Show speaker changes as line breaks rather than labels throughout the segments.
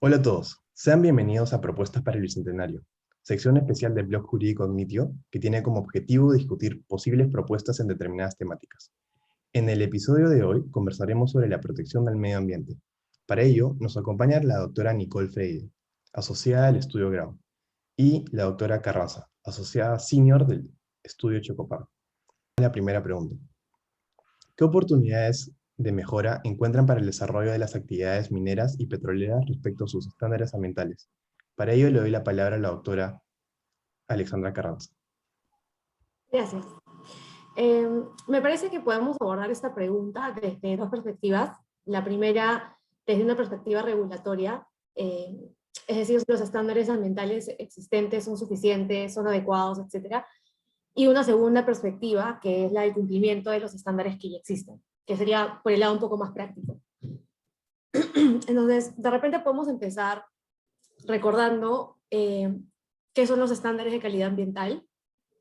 Hola a todos, sean bienvenidos a Propuestas para el Bicentenario, sección especial del blog jurídico Admitio que tiene como objetivo discutir posibles propuestas en determinadas temáticas. En el episodio de hoy conversaremos sobre la protección del medio ambiente. Para ello nos acompaña la doctora Nicole Freire, asociada del Estudio Grau, y la doctora Carranza, asociada senior del Estudio Chocopar. La primera pregunta: ¿qué oportunidades de mejora encuentran para el desarrollo de las actividades mineras y petroleras respecto a sus estándares ambientales? Para ello le doy la palabra a la doctora Alexandra Carranza.
Gracias. Me parece que podemos abordar esta pregunta desde dos perspectivas. La primera, desde una perspectiva regulatoria, es decir, si los estándares ambientales existentes son suficientes, son adecuados, etc. Y una segunda perspectiva, que es la del cumplimiento de los estándares que ya existen, que sería por el lado un poco más práctico. Entonces, de repente podemos empezar recordando qué son los estándares de calidad ambiental,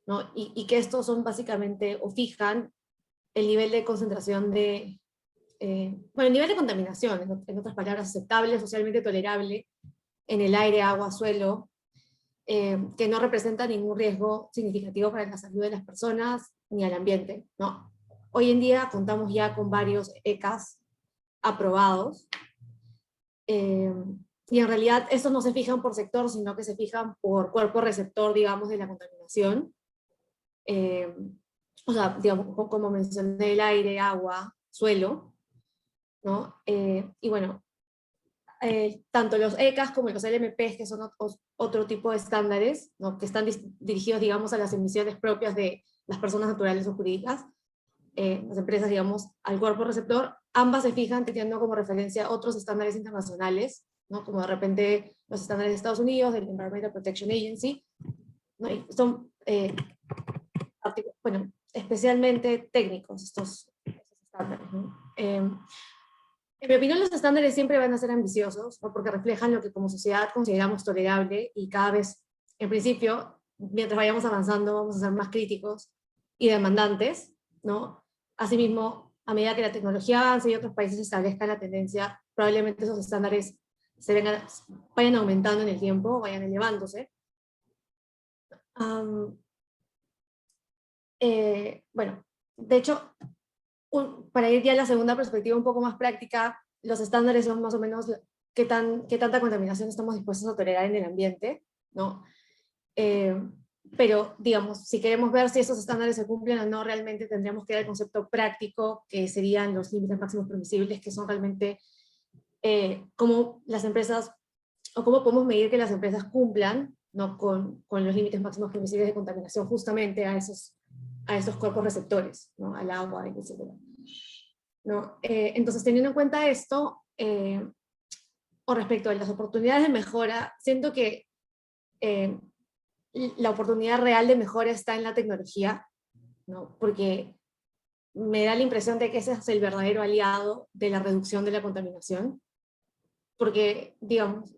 ¿no? Y que estos son básicamente, o fijan el nivel de concentración de, el nivel de contaminación, en otras palabras, aceptable, socialmente tolerable, en el aire, agua, suelo, que no representa ningún riesgo significativo para la salud de las personas ni al ambiente, ¿no? Hoy en día contamos ya con varios ECAs aprobados, y en realidad estos no se fijan por sector, sino que se fijan por cuerpo receptor, digamos, de la contaminación. O sea, digamos, como mencioné, el aire, agua, suelo, ¿no? Y bueno, tanto los ECAs como los LMPs, que son otro tipo de estándares, ¿no? Que están dirigidos, digamos, a las emisiones propias de las personas naturales o jurídicas, las empresas, digamos, al cuerpo receptor, ambas se fijan teniendo como referencia otros estándares internacionales, ¿no? Como de repente los estándares de Estados Unidos, del Environmental Protection Agency, ¿no? Y son, bueno, especialmente técnicos estos estándares, ¿no? En mi opinión, los estándares siempre van a ser ambiciosos, ¿no? Porque reflejan lo que como sociedad consideramos tolerable, y cada vez, en principio, mientras vayamos avanzando, vamos a ser más críticos y demandantes, ¿no? Asimismo, a medida que la tecnología avance y otros países establezcan la tendencia, probablemente esos estándares vayan aumentando en el tiempo, vayan elevándose. Bueno, de hecho, para ir ya a la segunda perspectiva un poco más práctica, los estándares son más o menos qué tanta contaminación estamos dispuestos a tolerar en el ambiente, ¿no? Pero, digamos, si queremos ver si esos estándares se cumplen o no, realmente tendríamos que ir al concepto práctico, que serían los límites máximos permisibles, que son realmente cómo las empresas, o cómo podemos medir que las empresas cumplan, ¿no? con los límites máximos permisibles de contaminación justamente a esos cuerpos receptores, ¿no? Al agua, etc. ¿No? Entonces, teniendo en cuenta esto, o respecto a las oportunidades de mejora, siento que la oportunidad real de mejora está en la tecnología, ¿no? Porque me da la impresión de que ese es el verdadero aliado de la reducción de la contaminación, porque, digamos,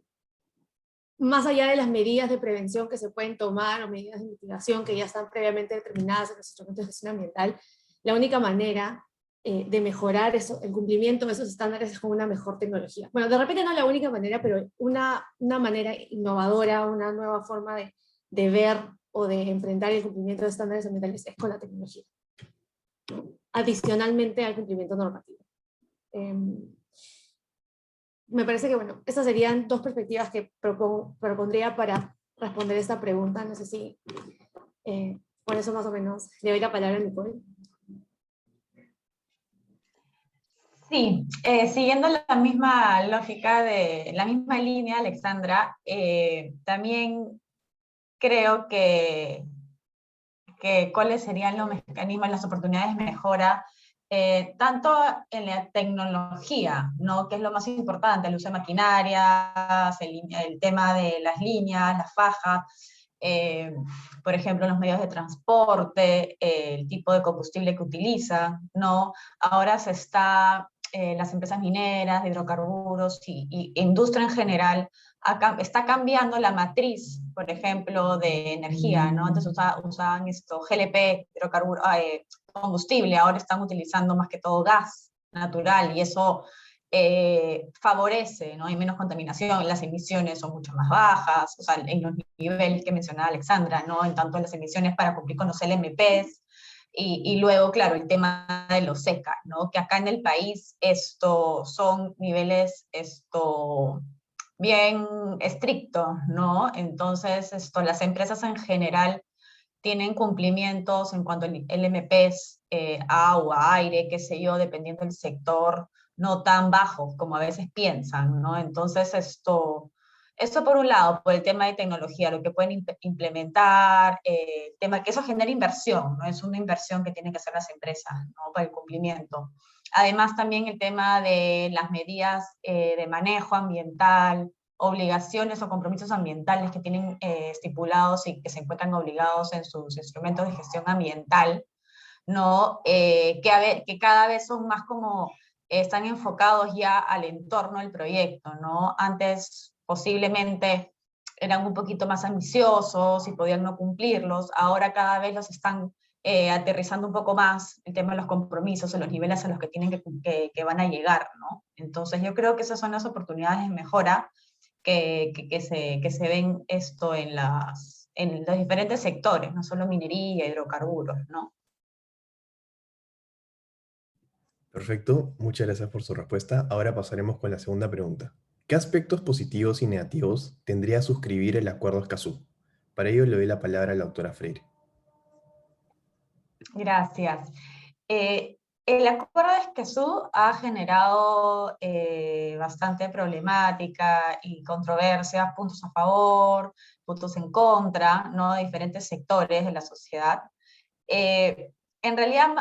más allá de las medidas de prevención que se pueden tomar o medidas de mitigación que ya están previamente determinadas en los instrumentos de gestión ambiental, la única manera de mejorar el cumplimiento de esos estándares es con una mejor tecnología. Bueno, de repente no la única manera, pero una manera innovadora, una nueva forma de ver o de enfrentar el cumplimiento de estándares ambientales es con la tecnología, ¿no? Adicionalmente al cumplimiento normativo. Me parece que, bueno, esas serían dos perspectivas que propondría para responder esta pregunta. No sé si por eso más o menos le doy la palabra a Nicole.
Sí, siguiendo la misma lógica, la misma línea, Alexandra, también creo que cuáles serían los mecanismos, las oportunidades de mejora, tanto en la tecnología, ¿no? Que es lo más importante, el uso de maquinarias, el tema de las líneas, las fajas, por ejemplo, los medios de transporte, el tipo de combustible que utilizan, ¿no? Ahora las empresas mineras, de hidrocarburos y industria en general, está cambiando la matriz, por ejemplo, de energía, ¿no? Antes usaban GLP, hidrocarburo, combustible, ahora están utilizando más que todo gas natural, y eso favorece, ¿no? Hay menos contaminación, las emisiones son mucho más bajas, o sea, en los niveles que mencionaba Alexandra, ¿no? En tanto las emisiones para cumplir con los LMPs, y luego, claro, el tema de los SECA, ¿no? Que acá en el país esto son niveles bien estrictos, ¿no? Entonces, las empresas en general tienen cumplimientos en cuanto a LMPs, agua, aire, qué sé yo, dependiendo del sector, no tan bajos como a veces piensan, ¿no? Entonces esto por un lado, por el tema de tecnología, lo que pueden implementar, tema que eso genera inversión, ¿no? Es una inversión que tienen que hacer las empresas, ¿no? Para el cumplimiento. Además también el tema de las medidas de manejo ambiental, obligaciones o compromisos ambientales que tienen estipulados y que se encuentran obligados en sus instrumentos de gestión ambiental, ¿no? Que cada vez son más como, están enfocados ya al entorno del proyecto, ¿no? Antes posiblemente eran un poquito más ambiciosos y podían no cumplirlos, ahora cada vez los están aterrizando un poco más el tema de los compromisos, en los niveles a los que tienen que van a llegar, ¿no? Entonces yo creo que esas son las oportunidades de mejora que se ven en los diferentes sectores, no solo minería, hidrocarburos, ¿no?
Perfecto, muchas gracias por su respuesta. Ahora pasaremos con la segunda pregunta. ¿Qué aspectos positivos y negativos tendría suscribir el Acuerdo Escazú? Para ello le doy la palabra a la doctora Freire.
Gracias. El Acuerdo de Escazú ha generado bastante problemática y controversias, puntos a favor, puntos en contra, ¿no? De diferentes sectores de la sociedad. En realidad,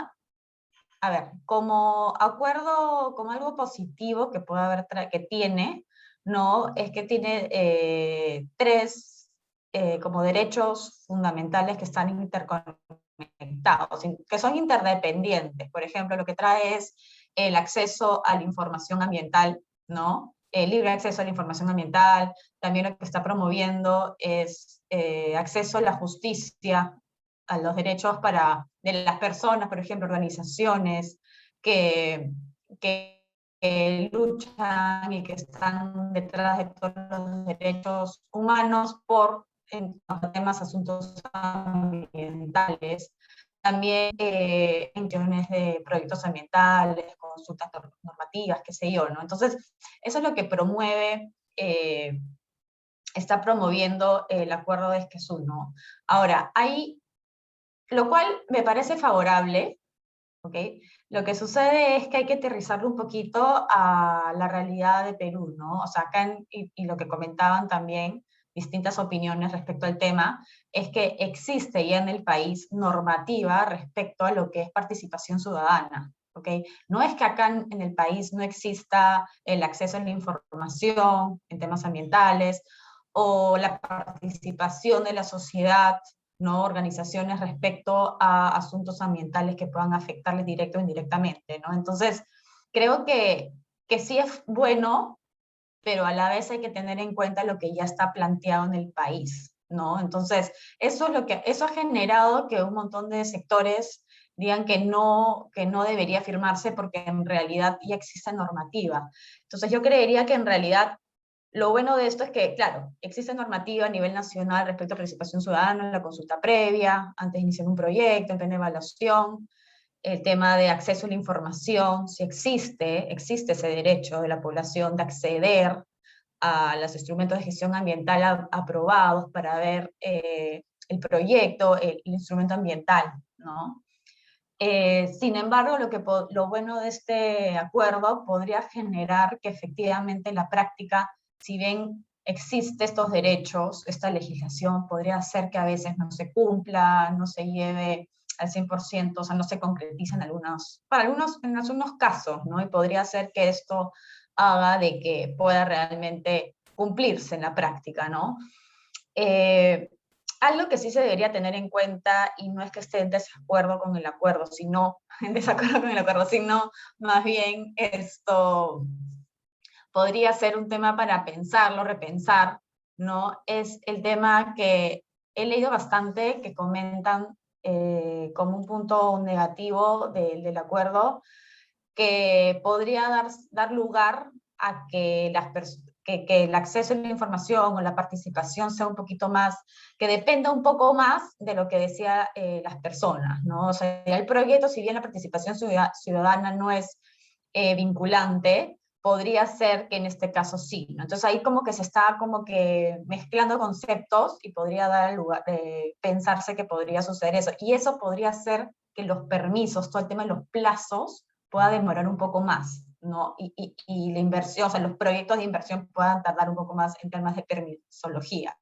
a ver, como acuerdo, como algo positivo que puede haber, que tiene, ¿no? Es que tiene tres como derechos fundamentales que están interconectados, que son interdependientes. Por ejemplo, lo que trae es el acceso a la información ambiental, ¿no? El libre acceso a la información ambiental. También lo que está promoviendo es acceso a la justicia, a los derechos de las personas, por ejemplo, organizaciones que, que, que luchan y que están detrás de todos los derechos humanos en temas, asuntos ambientales. También en cuestiones de proyectos ambientales, consultas normativas, qué sé yo, ¿no? Entonces, eso es lo que promueve, está promoviendo el Acuerdo de Escazú, ¿no? Ahora, lo cual me parece favorable, ¿ok? Lo que sucede es que hay que aterrizarlo un poquito a la realidad de Perú, ¿no? O sea, acá, y lo que comentaban también, distintas opiniones respecto al tema, es que existe ya en el país normativa respecto a lo que es participación ciudadana, ¿ok? No es que acá en el país no exista el acceso a la información en temas ambientales, o la participación de la sociedad, ¿no? Organizaciones respecto a asuntos ambientales que puedan afectarles directo o indirectamente, ¿no? Entonces, creo que sí es bueno, pero a la vez hay que tener en cuenta lo que ya está planteado en el país, ¿no? Entonces, eso ha generado que un montón de sectores digan que no debería firmarse porque en realidad ya existe normativa. Entonces, yo creería que en realidad lo bueno de esto es que, claro, existe normativa a nivel nacional respecto a participación ciudadana, la consulta previa, antes de iniciar un proyecto, en plena evaluación, el tema de acceso a la información, si existe ese derecho de la población de acceder a los instrumentos de gestión ambiental aprobados para ver el proyecto, el instrumento ambiental, ¿no? Sin embargo, lo bueno de este acuerdo podría generar que efectivamente en la práctica, si bien existen estos derechos, esta legislación podría hacer que a veces no se cumpla, no se lleve al 100%, o sea, no se concretiza en algunos casos, ¿no? Y podría hacer que esto haga de que pueda realmente cumplirse en la práctica, ¿no? Algo que sí se debería tener en cuenta, y no es que esté en desacuerdo con el acuerdo, sino, en desacuerdo con el acuerdo, sino más bien esto podría ser un tema para pensarlo, repensar, ¿no? Es el tema que he leído bastante, que comentan como un punto negativo del acuerdo, que podría dar lugar a que, que el acceso a la información o la participación sea un poquito más, que dependa un poco más de lo que decían las personas, ¿no? O sea, el proyecto, si bien la participación ciudadana no es vinculante, podría ser que en este caso sí, ¿no? Entonces ahí como que se está como que mezclando conceptos y podría dar lugar, pensarse que podría suceder eso. Y eso podría hacer que los permisos, todo el tema de los plazos, pueda demorar un poco más, ¿no? Y la inversión, o sea, los proyectos de inversión puedan tardar un poco más en temas de permisología,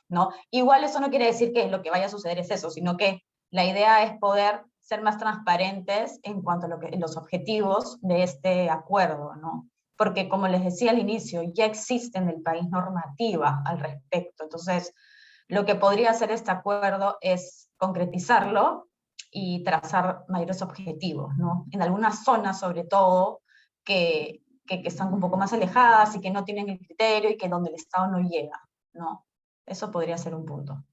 ¿no? Igual eso no quiere decir que lo que vaya a suceder es eso, sino que la idea es poder ser más transparentes en cuanto a los objetivos de este acuerdo, ¿no? Porque como les decía al inicio, ya existe en el país normativa al respecto. Entonces, lo que podría hacer este acuerdo es concretizarlo y trazar mayores objetivos, ¿no? En algunas zonas, sobre todo, que están un poco más alejadas y que no tienen el criterio y que donde el Estado no llega, ¿no? Eso podría ser un punto.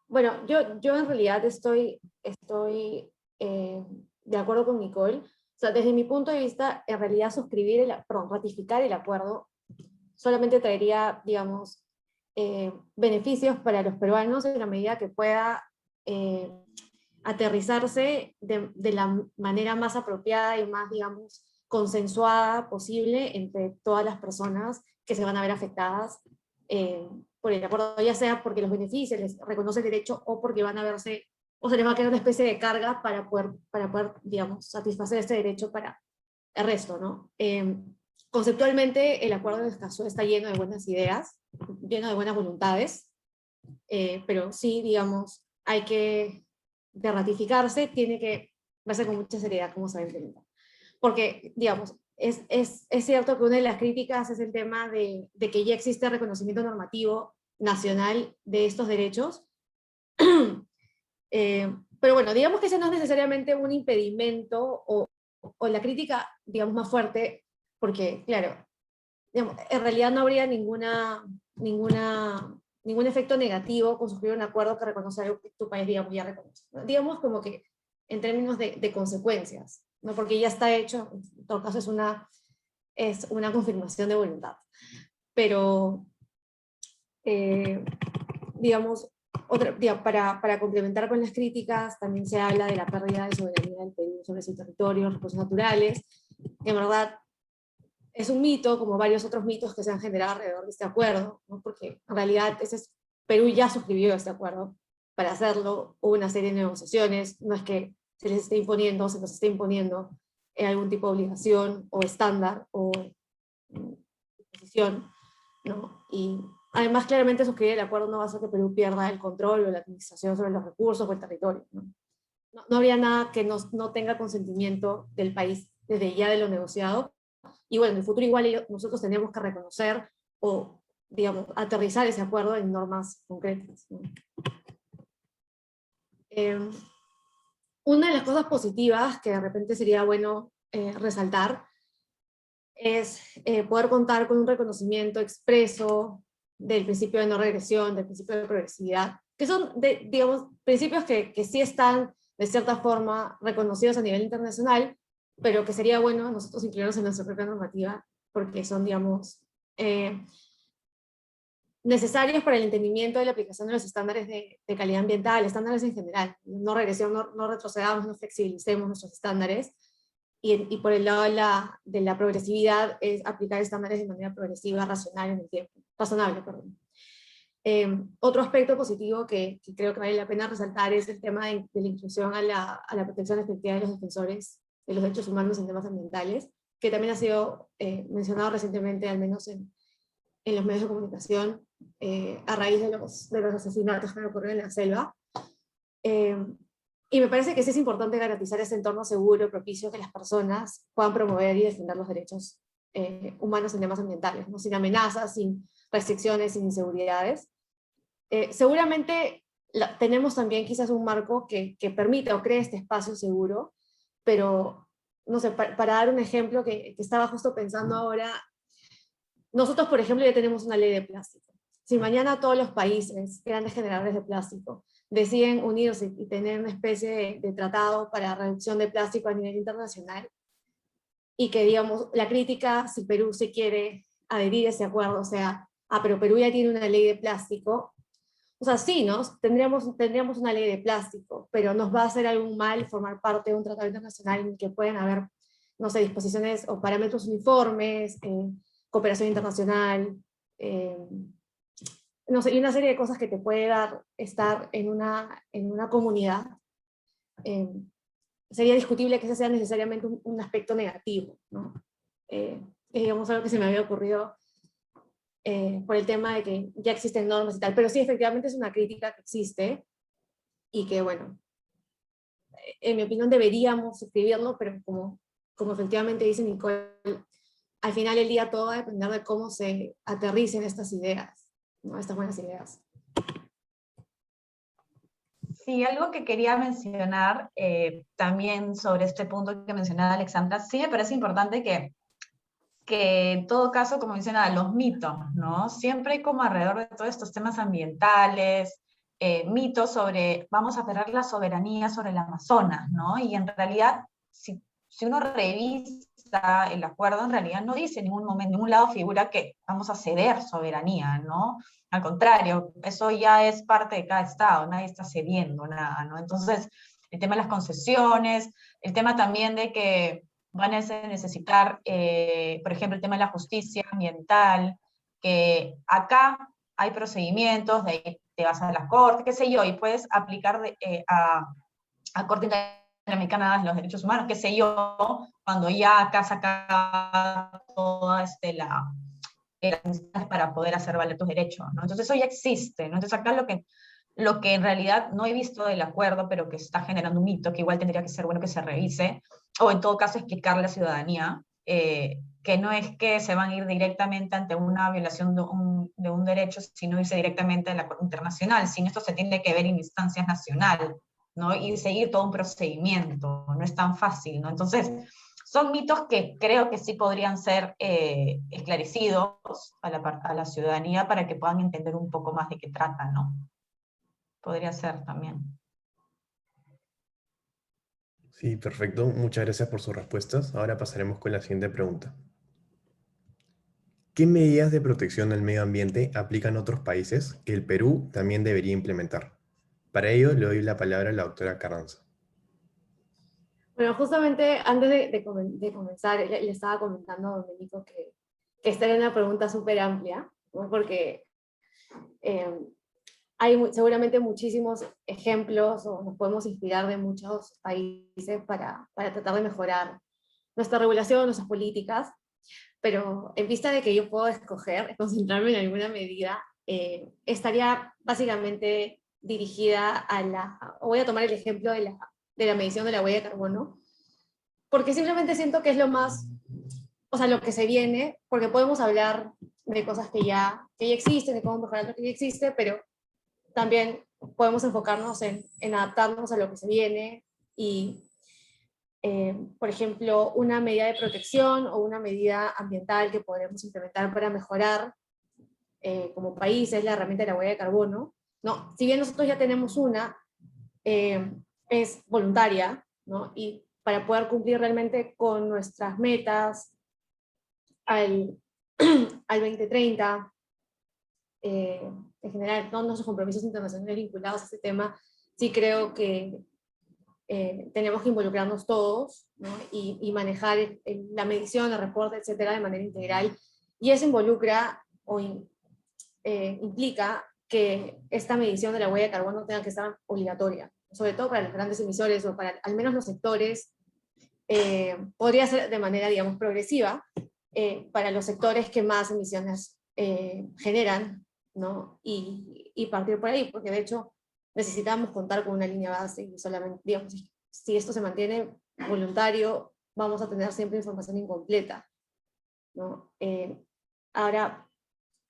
Bueno, yo en realidad estoy de acuerdo con Nicole. O sea, desde mi punto de vista, en realidad ratificar el acuerdo solamente traería, digamos, beneficios para los peruanos en la medida que pueda aterrizarse de la manera más apropiada y más, digamos, consensuada posible entre todas las personas que se van a ver afectadas por el acuerdo, ya sea porque los beneficios les reconoce el derecho o porque van a verse, o se les va a quedar una especie de carga para poder digamos, satisfacer este derecho para el resto, ¿no? Conceptualmente, el acuerdo de Escazú está lleno de buenas ideas, lleno de buenas voluntades, pero sí, digamos, hay que, de ratificarse, tiene que verse con mucha seriedad cómo se va a implementar. Porque, digamos, es cierto que una de las críticas es el tema de que ya existe reconocimiento normativo nacional de estos derechos, pero bueno, digamos que ese no es necesariamente un impedimento o la crítica, digamos, más fuerte, porque, claro, digamos, en realidad no habría ningún efecto negativo con suscribir un acuerdo que reconoce algo que tu país, digamos, ya reconoce. Digamos como que en términos de consecuencias, ¿no? Porque ya está hecho, en todo caso es una confirmación de voluntad. Pero, digamos, para complementar con las críticas, también se habla de la pérdida de soberanía del Perú sobre su territorio, recursos naturales, que en verdad es un mito, como varios otros mitos que se han generado alrededor de este acuerdo, ¿no? Porque en realidad Perú ya suscribió este acuerdo. Para hacerlo hubo una serie de negociaciones, no es que se les esté imponiendo, se nos esté imponiendo algún tipo de obligación o estándar o disposición, ¿no? Y además claramente suscribir el acuerdo no va a hacer que Perú pierda el control o la administración sobre los recursos o el territorio, ¿no? No habría nada que no tenga consentimiento del país desde ya de lo negociado. Y bueno, en el futuro igual nosotros tenemos que reconocer o, digamos, aterrizar ese acuerdo en normas concretas, ¿no? Una de las cosas positivas que de repente sería bueno resaltar es poder contar con un reconocimiento expreso del principio de no regresión, del principio de progresividad, que son, digamos, principios que sí están de cierta forma reconocidos a nivel internacional, pero que sería bueno nosotros incluirlos en nuestra propia normativa, porque son, digamos, necesarios para el entendimiento de la aplicación de los estándares de calidad ambiental, estándares en general. No regresión, no retrocedamos, no flexibilicemos nuestros estándares. Y por el lado de la progresividad es aplicar estándares de manera progresiva, racional en el tiempo, razonable, perdón. Otro aspecto positivo que creo que vale la pena resaltar es el tema de la inclusión a la protección efectiva de los defensores de los derechos humanos en temas ambientales, que también ha sido mencionado recientemente, al menos en los medios de comunicación, a raíz de los asesinatos que han ocurrido en la selva. Y me parece que sí es importante garantizar ese entorno seguro, propicio, que las personas puedan promover y defender los derechos humanos en temas ambientales, ¿no? Sin amenazas, sin restricciones, sin inseguridades. Seguramente tenemos también quizás un marco que permita o cree este espacio seguro, pero, no sé, para dar un ejemplo que estaba justo pensando ahora, nosotros, por ejemplo, ya tenemos una ley de plástico. si mañana todos los países, grandes generadores de plástico, deciden unirse y tener una especie de tratado para reducción de plástico a nivel internacional, y que, digamos, la crítica, si Perú se quiere adherir a ese acuerdo, o sea, pero Perú ya tiene una ley de plástico, o sea, sí, ¿no? Tendríamos una ley de plástico, pero nos va a hacer algún mal formar parte de un tratado internacional en el que pueden haber, no sé, disposiciones o parámetros uniformes, cooperación internacional, no sé, y una serie de cosas que te puede dar estar en una comunidad. Sería discutible que ese sea necesariamente un aspecto negativo, ¿no? Digamos, algo que se me había ocurrido por el tema de que ya existen normas y tal, pero sí, efectivamente es una crítica que existe, y que, bueno, en mi opinión deberíamos escribirlo, pero como efectivamente dice Nicole, al final del día todo va a depender de cómo se aterricen estas ideas, ¿no? Estas buenas ideas.
Sí, algo que quería mencionar también sobre este punto que mencionaba Alexandra, sí me parece importante que en todo caso, como mencionaba, los mitos, ¿no? Siempre hay como alrededor de todos estos temas ambientales, mitos sobre, vamos a perder la soberanía sobre el Amazonas, ¿no? Y en realidad, si uno revisa el acuerdo, en realidad no dice en ningún momento, en ningún lado figura que vamos a ceder soberanía, ¿no? Al contrario, eso ya es parte de cada estado, nadie está cediendo nada, ¿no? Entonces, el tema de las concesiones, el tema también de que van a necesitar, por ejemplo, el tema de la justicia ambiental, que acá hay procedimientos, de ahí te vas a la corte, qué sé yo, y puedes aplicar a Corte Interamericana de los Derechos Humanos, qué sé yo, cuando ya acá saca toda las instancias para poder hacer valer tus derechos, ¿no? Entonces eso ya existe, ¿no? Entonces acá lo que en realidad no he visto del acuerdo, pero que está generando un mito, que igual tendría que ser bueno que se revise, o en todo caso explicarle a la ciudadanía, que no es que se van a ir directamente ante una violación de un derecho, sino irse directamente a la Corte Internacional, sino esto se tiene que ver en instancias nacionales, ¿no? Y seguir todo un procedimiento, no es tan fácil, ¿no? Entonces, son mitos que creo que sí podrían ser esclarecidos a la ciudadanía para que puedan entender un poco más de qué trata, ¿no? Podría ser también.
Sí, perfecto. Muchas gracias por sus respuestas. Ahora pasaremos con la siguiente pregunta. ¿Qué medidas de protección del medio ambiente aplican otros países que el Perú también debería implementar? Para ello, le doy la palabra a la doctora Carranza.
Bueno, justamente antes de comenzar, le estaba comentando a Domenico que esta era una pregunta súper amplia, ¿no? Porque hay seguramente muchísimos ejemplos, o nos podemos inspirar de muchos países para tratar de mejorar nuestra regulación, nuestras políticas, pero en vista de que yo puedo escoger, concentrarme en alguna medida, estaría básicamente dirigida voy a tomar el ejemplo de la medición de la huella de carbono, porque simplemente siento que es lo más, o sea, lo que se viene, porque podemos hablar de cosas que ya existen, de cómo mejorar lo que ya existe, pero también podemos enfocarnos en adaptarnos a lo que se viene y, por ejemplo, una medida de protección o una medida ambiental que podremos implementar para mejorar como país es la herramienta de la huella de carbono. No, si bien nosotros ya tenemos una, es voluntaria, ¿no? Y para poder cumplir realmente con nuestras metas al 2030, en general, todos nuestros compromisos internacionales vinculados a este tema, sí creo que tenemos que involucrarnos todos, ¿no? y manejar la medición, el reporte, etcétera, de manera integral. Y eso involucra o implica que esta medición de la huella de carbono tenga que estar obligatoria, sobre todo para los grandes emisores o para al menos los sectores, podría ser de manera, digamos, progresiva, para los sectores que más emisiones generan, ¿no? Y partir por ahí, porque de hecho necesitamos contar con una línea base y solamente, digamos, si esto se mantiene voluntario, vamos a tener siempre información incompleta, ¿no? Ahora,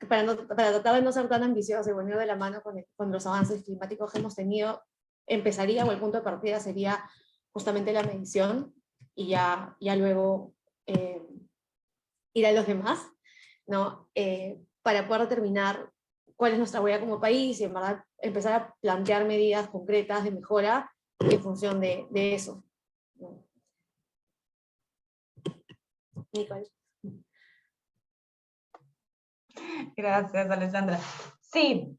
para tratar de no ser tan ambicioso y venir de la mano con los avances climáticos que hemos tenido, empezaría, o el punto de partida sería justamente la medición, y ya luego ir a los demás, ¿no? Para poder determinar cuál es nuestra huella como país y en verdad empezar a plantear medidas concretas de mejora en función de eso. Nicole.
Gracias, Alessandra. Sí,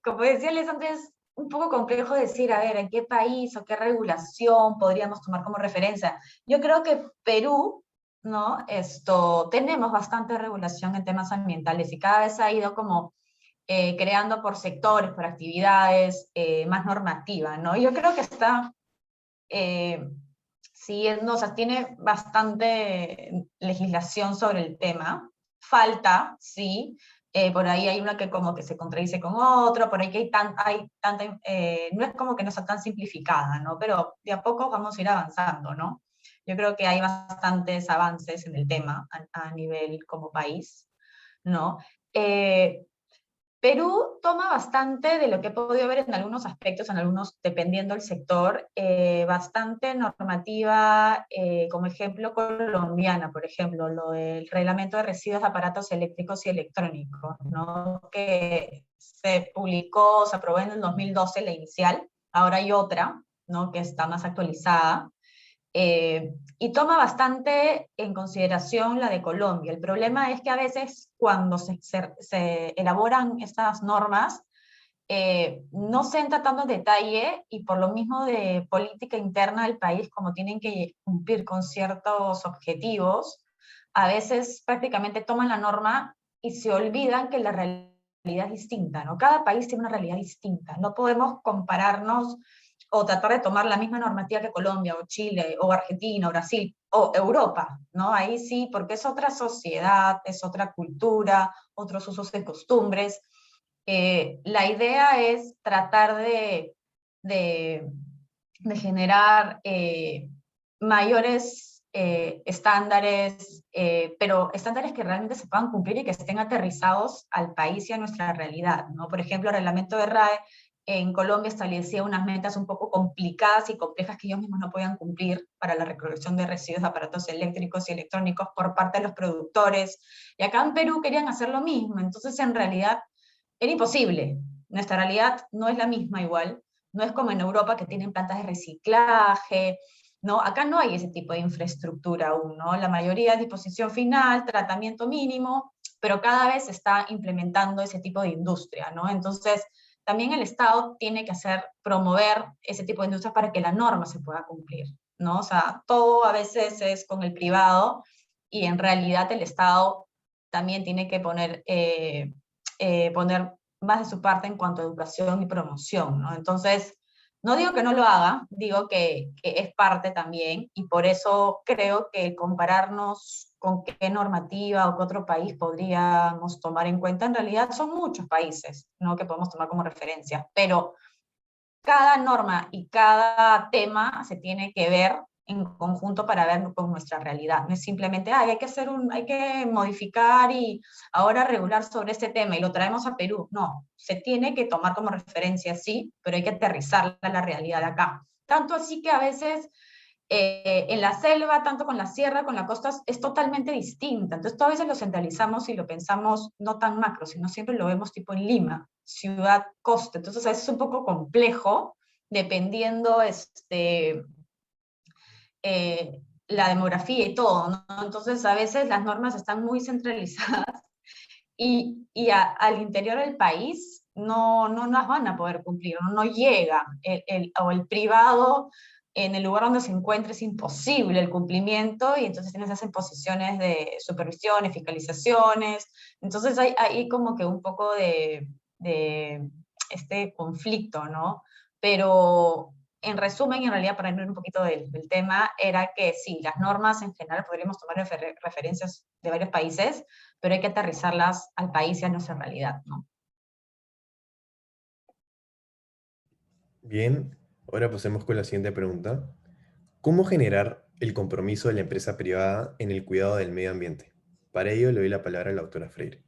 como decía Alessandra, es un poco complejo decir, a ver, en qué país o qué regulación podríamos tomar como referencia. Yo creo que Perú, ¿no? Tenemos bastante regulación en temas ambientales y cada vez ha ido como creando por sectores, por actividades, más normativa, ¿no? Yo creo que está siguiendo, o sea, tiene bastante legislación sobre el tema. Falta, sí, por ahí hay una que como que se contradice con otro, por ahí que hay tanta, no es como que no está tan simplificada, ¿no? Pero de a poco vamos a ir avanzando, ¿no? Yo creo que hay bastantes avances en el tema a nivel como país, ¿no? Perú toma bastante de lo que he podido ver en algunos aspectos, en algunos, dependiendo del sector, bastante normativa, como ejemplo colombiana, por ejemplo, lo del reglamento de residuos de aparatos eléctricos y electrónicos, ¿no? Que se publicó, se aprobó en el 2012 la inicial, ahora hay otra, ¿no? Que está más actualizada. Y toma bastante en consideración la de Colombia. El problema es que a veces cuando se elaboran estas normas, no se entra tanto en detalle y por lo mismo de política interna del país, como tienen que cumplir con ciertos objetivos, a veces prácticamente toman la norma y se olvidan que la realidad es distinta, ¿no? Cada país tiene una realidad distinta. No podemos compararnos o tratar de tomar la misma normativa que Colombia, o Chile, o Argentina, o Brasil, o Europa, ¿no? Ahí sí, porque es otra sociedad, es otra cultura, otros usos y costumbres. La idea es tratar de generar mayores estándares, pero estándares que realmente se puedan cumplir y que estén aterrizados al país y a nuestra realidad, ¿no? Por ejemplo, el reglamento de RAE en Colombia establecía unas metas un poco complicadas y complejas que ellos mismos no podían cumplir para la recolección de residuos de aparatos eléctricos y electrónicos por parte de los productores. Y acá en Perú querían hacer lo mismo, entonces en realidad era imposible. Nuestra realidad no es la misma igual, no es como en Europa que tienen plantas de reciclaje, ¿no? Acá no hay ese tipo de infraestructura aún, ¿no? La mayoría es disposición final, tratamiento mínimo, pero cada vez se está implementando ese tipo de industria, ¿no? Entonces, también el Estado tiene que promover ese tipo de industrias para que la norma se pueda cumplir, ¿no? O sea, todo a veces es con el privado y en realidad el Estado también tiene que poner más de su parte en cuanto a educación y promoción, ¿no? Entonces, no digo que no lo haga, digo que es parte también, y por eso creo que compararnos con qué normativa o qué otro país podríamos tomar en cuenta, en realidad son muchos países, ¿no? Que podemos tomar como referencia, pero cada norma y cada tema se tiene que ver en conjunto para ver con nuestra realidad. No es simplemente, hay que modificar y ahora regular sobre este tema y lo traemos a Perú. No, se tiene que tomar como referencia, sí, pero hay que aterrizarla a la realidad de acá. Tanto así que a veces en la selva, tanto con la sierra, con la costa, es totalmente distinta. Entonces, a veces lo centralizamos y lo pensamos no tan macro, sino siempre lo vemos tipo en Lima, ciudad, costa. Entonces, a veces es un poco complejo, dependiendo la demografía y todo, ¿no? Entonces, a veces las normas están muy centralizadas y al interior del país no las van a poder cumplir, no llega. O el privado en el lugar donde se encuentre es imposible el cumplimiento y entonces tienes esas posiciones de supervisiones, fiscalizaciones, entonces hay como que un poco de este conflicto, ¿no? Pero en resumen, y en realidad para hablar un poquito del tema, era que sí, las normas en general podríamos tomar referencias de varios países, pero hay que aterrizarlas al país y a nuestra realidad, ¿no?
Bien, ahora pasemos con la siguiente pregunta. ¿Cómo generar el compromiso de la empresa privada en el cuidado del medio ambiente? Para ello le doy la palabra a la doctora Freire.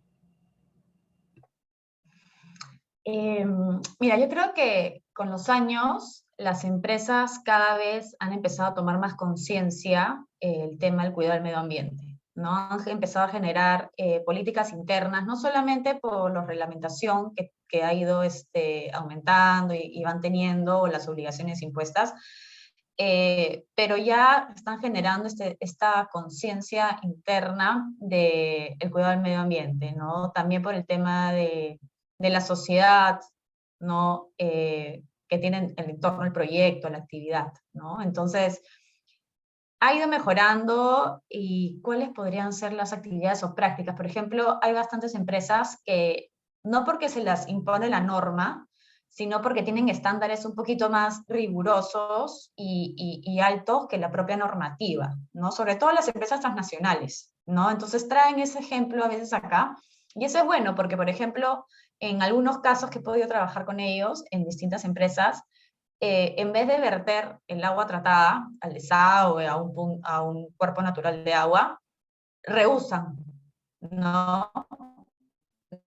Mira, yo creo que con los años las empresas cada vez han empezado a tomar más conciencia el tema del cuidado del medio ambiente, ¿no? Han empezado a generar políticas internas, no solamente por la reglamentación que ha ido aumentando y van teniendo las obligaciones impuestas, pero ya están generando esta conciencia interna del cuidado del medio ambiente, ¿no? También por el tema de la sociedad, ¿no? Que tienen el entorno del proyecto, la actividad, ¿no? Entonces, ha ido mejorando. ¿Y cuáles podrían ser las actividades o prácticas? Por ejemplo, hay bastantes empresas que, no porque se las impone la norma, sino porque tienen estándares un poquito más rigurosos y altos que la propia normativa, ¿no? Sobre todo las empresas transnacionales, ¿no? Entonces traen ese ejemplo a veces acá, y eso es bueno porque, por ejemplo, en algunos casos que he podido trabajar con ellos en distintas empresas, en vez de verter el agua tratada al desagüe, a un cuerpo natural de agua, reusan, ¿no?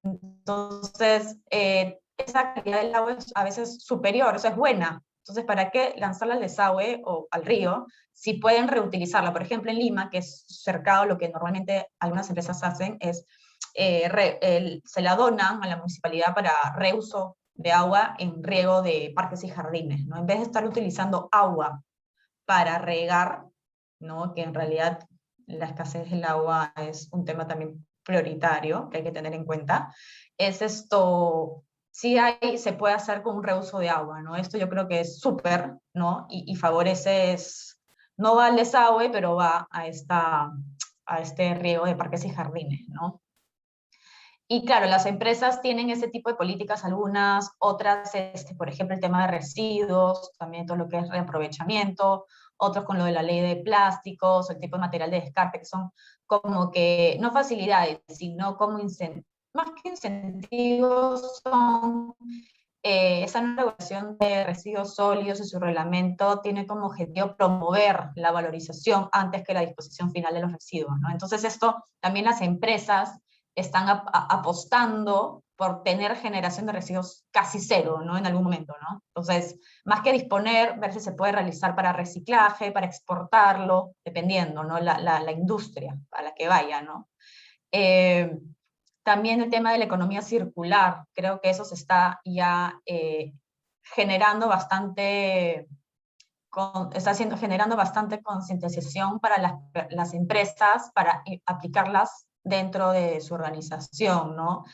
Entonces, esa calidad del agua es a veces superior, o sea, es buena. Entonces, ¿para qué lanzarla al desagüe o al río si pueden reutilizarla? Por ejemplo, en Lima, que es cercado, lo que normalmente algunas empresas hacen es, se la donan a la municipalidad para reuso de agua en riego de parques y jardines, ¿no? En vez de estar utilizando agua para regar, ¿no? Que en realidad la escasez del agua es un tema también prioritario que hay que tener en cuenta, es esto, sí se puede hacer con un reuso de agua, ¿no? Esto yo creo que es súper, ¿no? Y favorece, no va al desagüe, pero va a este riego de parques y jardines, ¿no? Y claro, las empresas tienen ese tipo de políticas, algunas, otras, por ejemplo, el tema de residuos, también todo lo que es reaprovechamiento, otros con lo de la ley de plásticos, el tipo de material de descarte, que son como que, no facilidades, sino como más que incentivos, son esa nueva regulación de residuos sólidos y su reglamento tiene como objetivo promover la valorización antes que la disposición final de los residuos, ¿no? Entonces esto también las empresas están apostando por tener generación de residuos casi cero, ¿no? En algún momento, ¿no? Entonces, más que disponer, ver si se puede realizar para reciclaje, para exportarlo, dependiendo, ¿no? La industria a la que vaya, ¿no? También el tema de la economía circular, creo que eso se está ya generando bastante, generando bastante concientización para las empresas, para aplicarlas dentro de su organización, ¿no?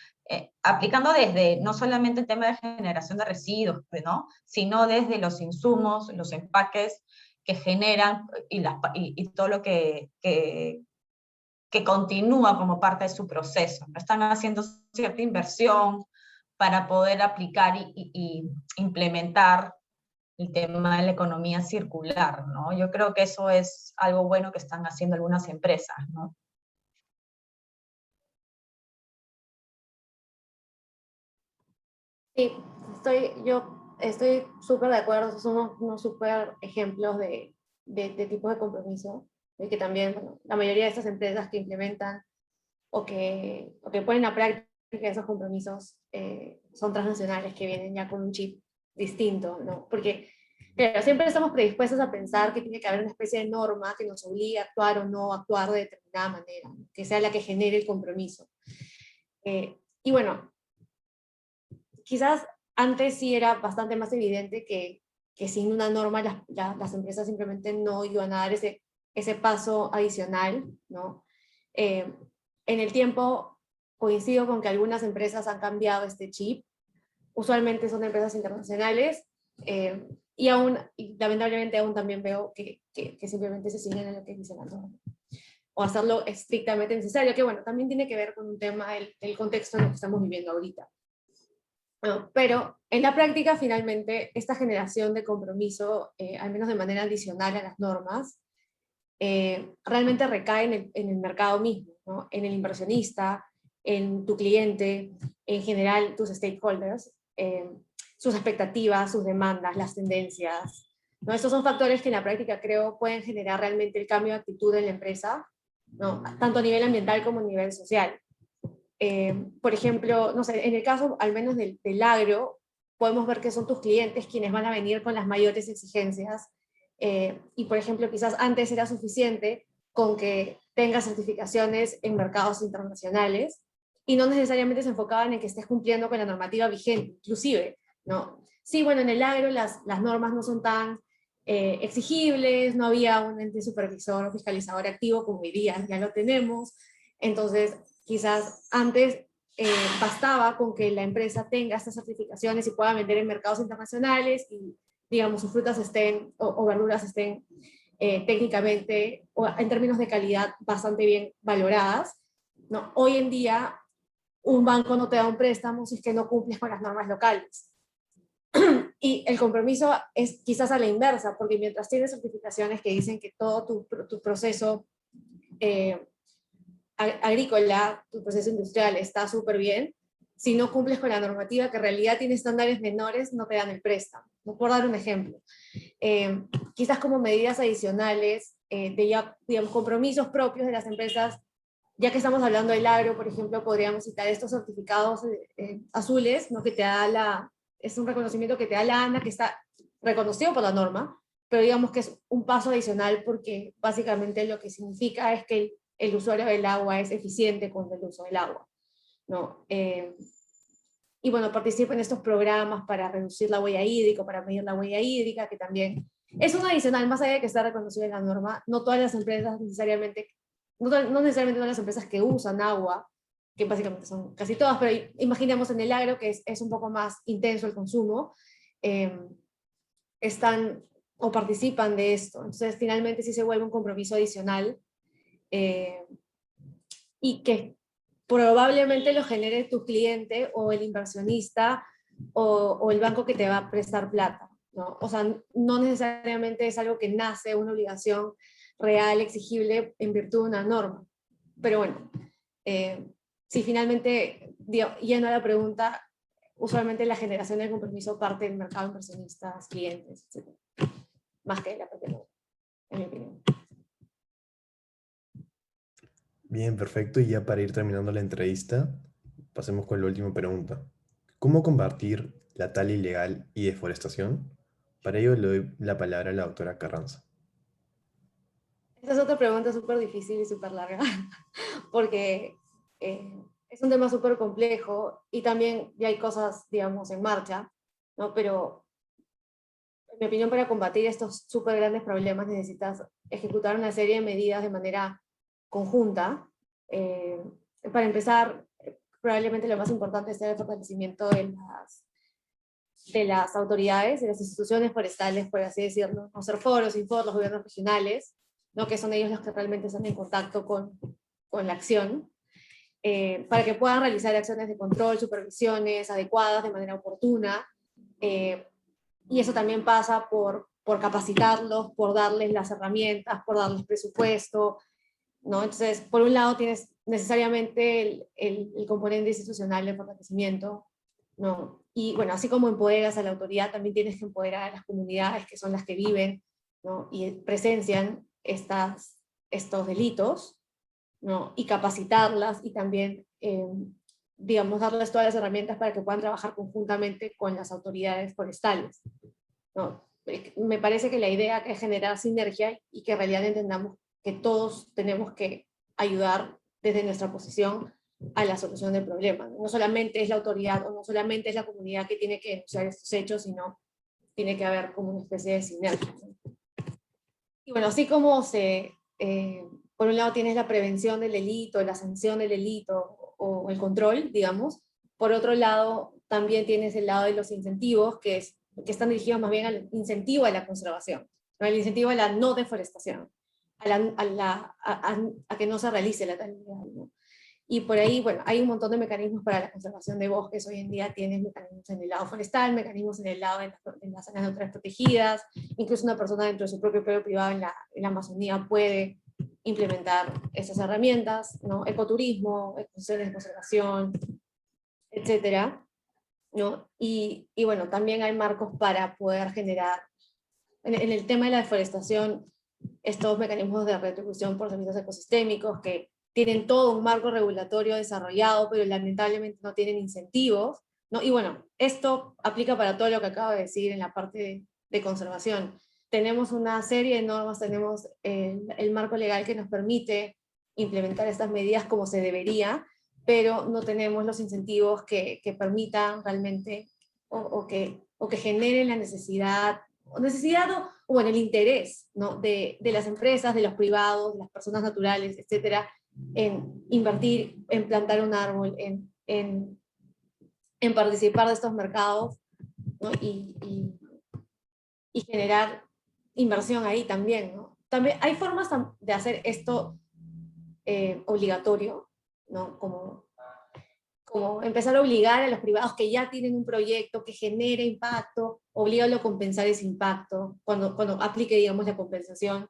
Aplicando desde, no solamente el tema de generación de residuos, ¿no? Sino desde los insumos, los empaques que generan y todo lo que continúa como parte de su proceso. Están haciendo cierta inversión para poder aplicar y implementar el tema de la economía circular, ¿no? Yo creo que eso es algo bueno que están haciendo algunas empresas, ¿no?
Sí, yo estoy súper de acuerdo, esos son unos súper ejemplos de tipo de compromiso, de que también, bueno, la mayoría de estas empresas que implementan o que ponen a práctica esos compromisos son transnacionales que vienen ya con un chip distinto, ¿no? Porque claro, siempre estamos predispuestos a pensar que tiene que haber una especie de norma que nos obligue a actuar o no actuar de determinada manera, ¿no? Que sea la que genere el compromiso. Y bueno, quizás antes sí era bastante más evidente que sin una norma las empresas simplemente no iban a dar ese paso adicional, ¿no? En el tiempo coincido con que algunas empresas han cambiado este chip, usualmente son empresas internacionales, y lamentablemente aún también veo que simplemente se siguen en lo que dice la norma, o hacerlo estrictamente necesario, que bueno, también tiene que ver con un tema del contexto en el que estamos viviendo ahorita. Pero en la práctica, finalmente, esta generación de compromiso, al menos de manera adicional a las normas, realmente recae en el mercado mismo, ¿no? En el inversionista, en tu cliente, en general tus stakeholders, sus expectativas, sus demandas, las tendencias, ¿no? Estos son factores que en la práctica creo pueden generar realmente el cambio de actitud en la empresa, ¿no? Tanto a nivel ambiental como a nivel social. Por ejemplo, no sé, en el caso al menos del agro, podemos ver que son tus clientes quienes van a venir con las mayores exigencias, y por ejemplo, quizás antes era suficiente con que tenga certificaciones en mercados internacionales, y no necesariamente se enfocaban en que estés cumpliendo con la normativa vigente, inclusive, ¿no? Sí, bueno, en el agro las normas no son tan exigibles, no había un ente supervisor o fiscalizador activo como hoy día, ya lo tenemos, entonces quizás antes bastaba con que la empresa tenga estas certificaciones y pueda vender en mercados internacionales y, digamos, sus frutas estén, o verduras estén técnicamente, o en términos de calidad, bastante bien valoradas, ¿no? Hoy en día, un banco no te da un préstamo si es que no cumples con las normas locales. Y el compromiso es quizás a la inversa, porque mientras tienes certificaciones que dicen que todo tu proceso agrícola, tu proceso industrial está súper bien, si no cumples con la normativa que en realidad tiene estándares menores, no te dan el préstamo. ¿No? Por dar un ejemplo. Quizás como medidas adicionales de ya, digamos, compromisos propios de las empresas, ya que estamos hablando del agro, por ejemplo, podríamos citar estos certificados azules, ¿no? Que te da es un reconocimiento que te da la ANA, que está reconocido por la norma, pero digamos que es un paso adicional porque básicamente lo que significa es que el usuario del agua es eficiente con el uso del agua, ¿no? Y bueno, participa en estos programas para reducir la huella hídrica, para medir la huella hídrica, que también es un adicional, más allá de que está reconocido en la norma, no todas las empresas necesariamente, no necesariamente todas las empresas que usan agua, que básicamente son casi todas, pero imaginemos en el agro, que es un poco más intenso el consumo, están o participan de esto. Entonces, finalmente sí se vuelve un compromiso adicional y que probablemente lo genere tu cliente o el inversionista o el banco que te va a prestar plata, ¿no? O sea, no necesariamente es algo que nace una obligación real, exigible en virtud de una norma. Pero bueno, si finalmente, yendo a la pregunta, usualmente la generación del compromiso parte del mercado de inversionistas, clientes, etc. Más que de la propia norma, en mi opinión.
Bien, perfecto. Y ya para ir terminando la entrevista, pasemos con la última pregunta. ¿Cómo combatir la tala ilegal y deforestación? Para ello le doy la palabra a la doctora Carranza.
Esta es otra pregunta súper difícil y súper larga, porque es un tema súper complejo y también ya hay cosas, digamos, en marcha, ¿no? Pero en mi opinión, para combatir estos súper grandes problemas necesitas ejecutar una serie de medidas de manera conjunta. Para empezar, probablemente lo más importante es el fortalecimiento de las autoridades, de las instituciones forestales, por así decirlo, no ser foros, Infor, los gobiernos regionales, ¿no? Que son ellos los que realmente están en contacto con la acción, para que puedan realizar acciones de control, supervisiones adecuadas de manera oportuna, y eso también pasa por capacitarlos, por darles las herramientas, por darles presupuesto, ¿no? Entonces, por un lado tienes necesariamente el componente institucional de fortalecimiento, ¿no? Y bueno, así como empoderas a la autoridad, también tienes que empoderar a las comunidades que son las que viven, ¿no? Y presencian estos delitos, ¿no? Y capacitarlas y también, digamos, darles todas las herramientas para que puedan trabajar conjuntamente con las autoridades forestales, ¿no? Me parece que la idea es generar sinergia y que en realidad entendamos que todos tenemos que ayudar desde nuestra posición a la solución del problema. No solamente es la autoridad o no solamente es la comunidad que tiene que denunciar estos hechos, sino tiene que haber como una especie de sinergia. Y bueno, así como por un lado tienes la prevención del delito, la sanción del delito o el control, digamos, por otro lado también tienes el lado de los incentivos, que están dirigidos más bien al incentivo a la conservación, ¿no? El incentivo a la no deforestación, a que no se realice la tala ilegal, ¿no? Y por ahí, bueno, hay un montón de mecanismos para la conservación de bosques. Hoy en día tienes mecanismos en el lado forestal, mecanismos en el lado de las zonas naturales protegidas, incluso una persona dentro de su propio predio privado en la Amazonía puede implementar esas herramientas, ¿no? Ecoturismo, exposiciones de conservación, etcétera, ¿no? Y bueno, también hay marcos para poder generar, en el tema de la deforestación, estos mecanismos de retribución por servicios ecosistémicos que tienen todo un marco regulatorio desarrollado, pero lamentablemente no tienen incentivos, ¿no? Y bueno, esto aplica para todo lo que acabo de decir en la parte de conservación. tenemos una serie de normas, tenemos el marco legal que nos permite implementar estas medidas como se debería, pero no tenemos los incentivos que permitan realmente o que generen la necesidad o bueno, el interés, ¿no? de las empresas, de los privados, de las personas naturales, etcétera, en invertir, en plantar un árbol, en participar de estos mercados, ¿no? y generar inversión ahí también, ¿no? También hay formas de hacer esto obligatorio, ¿no? Como empezar a obligar a los privados que ya tienen un proyecto que genere impacto, obligarlo a compensar ese impacto, cuando aplique, digamos, la compensación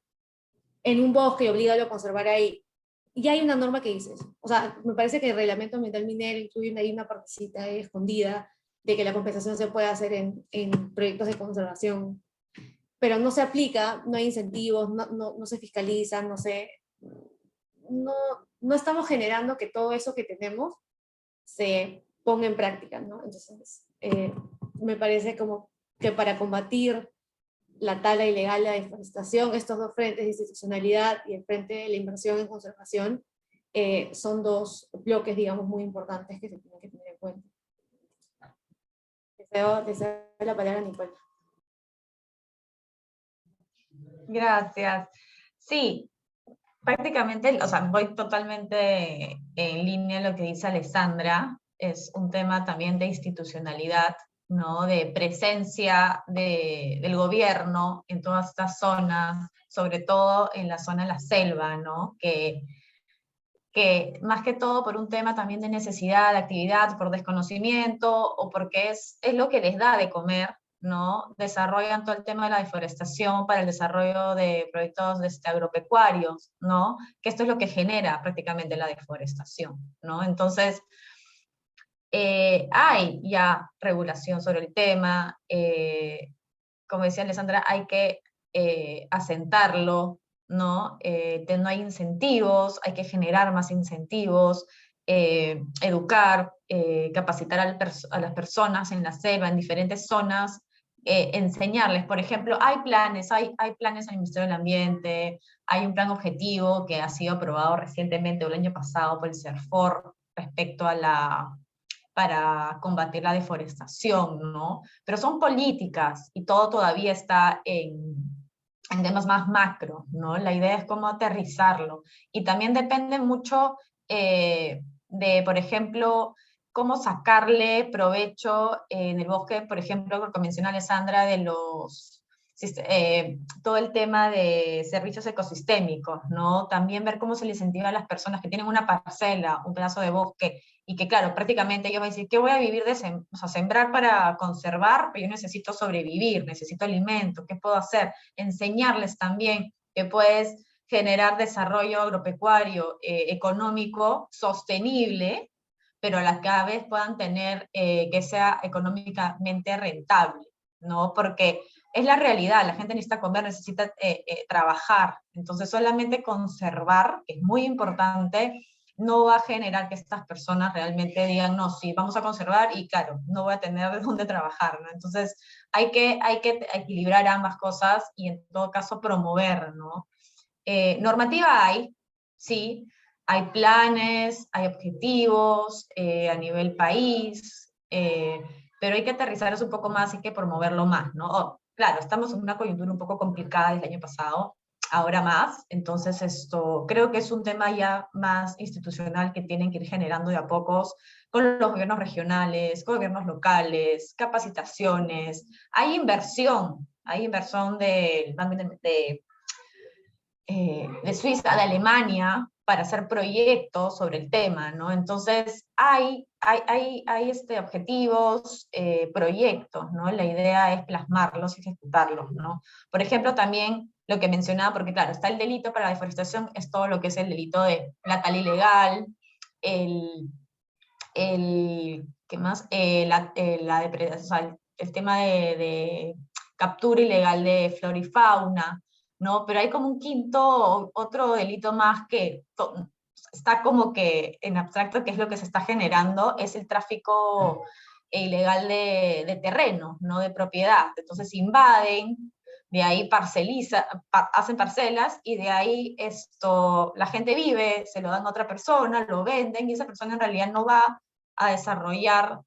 en un bosque y obligarlo a conservar ahí. Y hay una norma que dice eso. O sea, me parece que el reglamento ambiental minero incluye ahí una partecita ahí escondida de que la compensación se puede hacer en proyectos de conservación, pero no se aplica, no hay incentivos, no se fiscaliza, no estamos generando que todo eso que tenemos se ponga en práctica, ¿no? Entonces, me parece como que para combatir la tala ilegal, la deforestación, estos dos frentes de institucionalidad y el frente de la inversión en conservación, son dos bloques, digamos, muy importantes que se tienen que tener en cuenta. Deseo la palabra a Nicole.
Gracias. Sí, prácticamente, o sea, voy totalmente en línea lo que dice Alessandra. Es un tema también de institucionalidad, ¿no? De presencia del gobierno en todas estas zonas, sobre todo en la zona de la selva, ¿no? Que más que todo por un tema también de necesidad, de actividad, por desconocimiento, o porque es lo que les da de comer, ¿no? Desarrollan todo el tema de la deforestación para el desarrollo de proyectos agropecuarios, ¿no? Que esto es lo que genera prácticamente la deforestación, ¿no? Entonces, hay ya regulación sobre el tema, como decía Alessandra, hay que asentarlo, ¿no? No hay incentivos, hay que generar más incentivos, educar, capacitar a las personas en la selva, en diferentes zonas, enseñarles. Por ejemplo, hay planes en el Ministerio del Ambiente, hay un plan objetivo que ha sido aprobado recientemente, o el año pasado, por el CERFOR, respecto para combatir la deforestación, ¿no? Pero son políticas y todo todavía está en temas más macro, ¿no? La idea es cómo aterrizarlo. Y también depende mucho de, por ejemplo, cómo sacarle provecho en el bosque, por ejemplo, lo que mencionó Alessandra, de todo el tema de servicios ecosistémicos, ¿no? También ver cómo se le incentiva a las personas que tienen una parcela, un pedazo de bosque, y que claro, prácticamente ellos van a decir, ¿qué voy a vivir o sea, sembrar para conservar? Pero yo necesito sobrevivir, necesito alimento, ¿qué puedo hacer? Enseñarles también que puedes generar desarrollo agropecuario, económico, sostenible, pero a la que a vez puedan tener que sea económicamente rentable, ¿no? Porque es la realidad, la gente necesita comer, necesita trabajar, entonces solamente conservar, que es muy importante, no va a generar que estas personas realmente digan, no, sí, vamos a conservar y claro, no voy a tener de dónde trabajar, ¿no? Entonces hay que equilibrar ambas cosas y en todo caso promover, ¿no? Normativa hay, sí, hay planes, hay objetivos a nivel país, pero hay que aterrizar eso un poco más, hay que promoverlo más, ¿no? Claro, estamos en una coyuntura un poco complicada desde el año pasado, ahora más, entonces esto creo que es un tema ya más institucional que tienen que ir generando de a pocos con los gobiernos regionales, con gobiernos locales, capacitaciones, hay inversión de Suiza, de Alemania, para hacer proyectos sobre el tema, ¿no? Entonces, hay objetivos, proyectos, ¿no? La idea es plasmarlos y ejecutarlos, ¿no? Por ejemplo, también lo que mencionaba, porque claro, está el delito para la deforestación, es todo lo que es el delito de la tala ilegal, ¿qué más? O sea, el tema de captura ilegal de flora y fauna, ¿no? Pero hay como un quinto, otro delito más que está como que en abstracto, que es lo que se está generando, es el tráfico ilegal de terrenos, ¿no? De propiedad. Entonces invaden, de ahí hacen parcelas, y de ahí la gente vive, se lo dan a otra persona, lo venden, y esa persona en realidad no va a desarrollar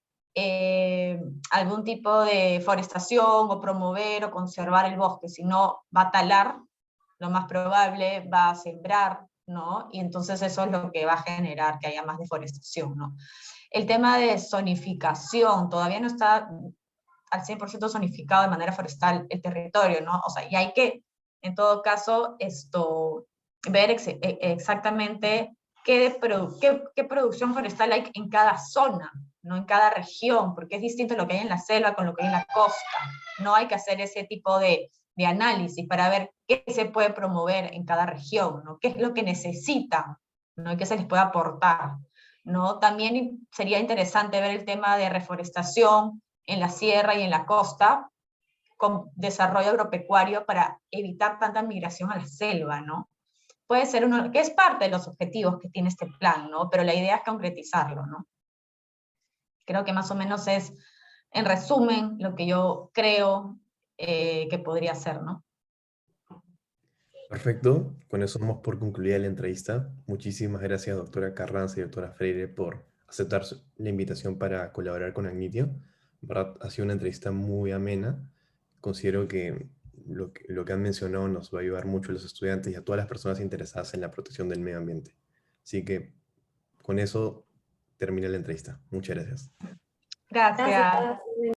algún tipo de forestación, o promover o conservar el bosque, sino va a talar, lo más probable, va a sembrar, ¿no? Y entonces eso es lo que va a generar que haya más deforestación, ¿no? El tema de zonificación todavía no está al 100% zonificado de manera forestal el territorio, ¿no? O sea, y hay que, en todo caso, ver exactamente qué producción forestal hay en cada zona, ¿no? En cada región, porque es distinto lo que hay en la selva con lo que hay en la costa. No hay que hacer ese tipo de análisis para ver qué se puede promover en cada región, ¿no? Qué es lo que necesitan, ¿no? Y qué se les puede aportar, ¿no? También sería interesante ver el tema de reforestación en la sierra y en la costa, con desarrollo agropecuario para evitar tanta migración a la selva, ¿no? Puede ser uno, que es parte de los objetivos que tiene este plan, ¿no? Pero la idea es concretizarlo, ¿no? Creo que más o menos es, en resumen, lo que yo creo que podría ser, ¿no?
Perfecto, con eso damos por concluida la entrevista. Muchísimas gracias, doctora Carranza y doctora Freire, por aceptar la invitación para colaborar con Agnitio. En verdad, ha sido una entrevista muy amena. Considero que lo que han mencionado nos va a ayudar mucho a los estudiantes y a todas las personas interesadas en la protección del medio ambiente. Así que con eso termina la entrevista. Muchas gracias.
Gracias.
Gracias.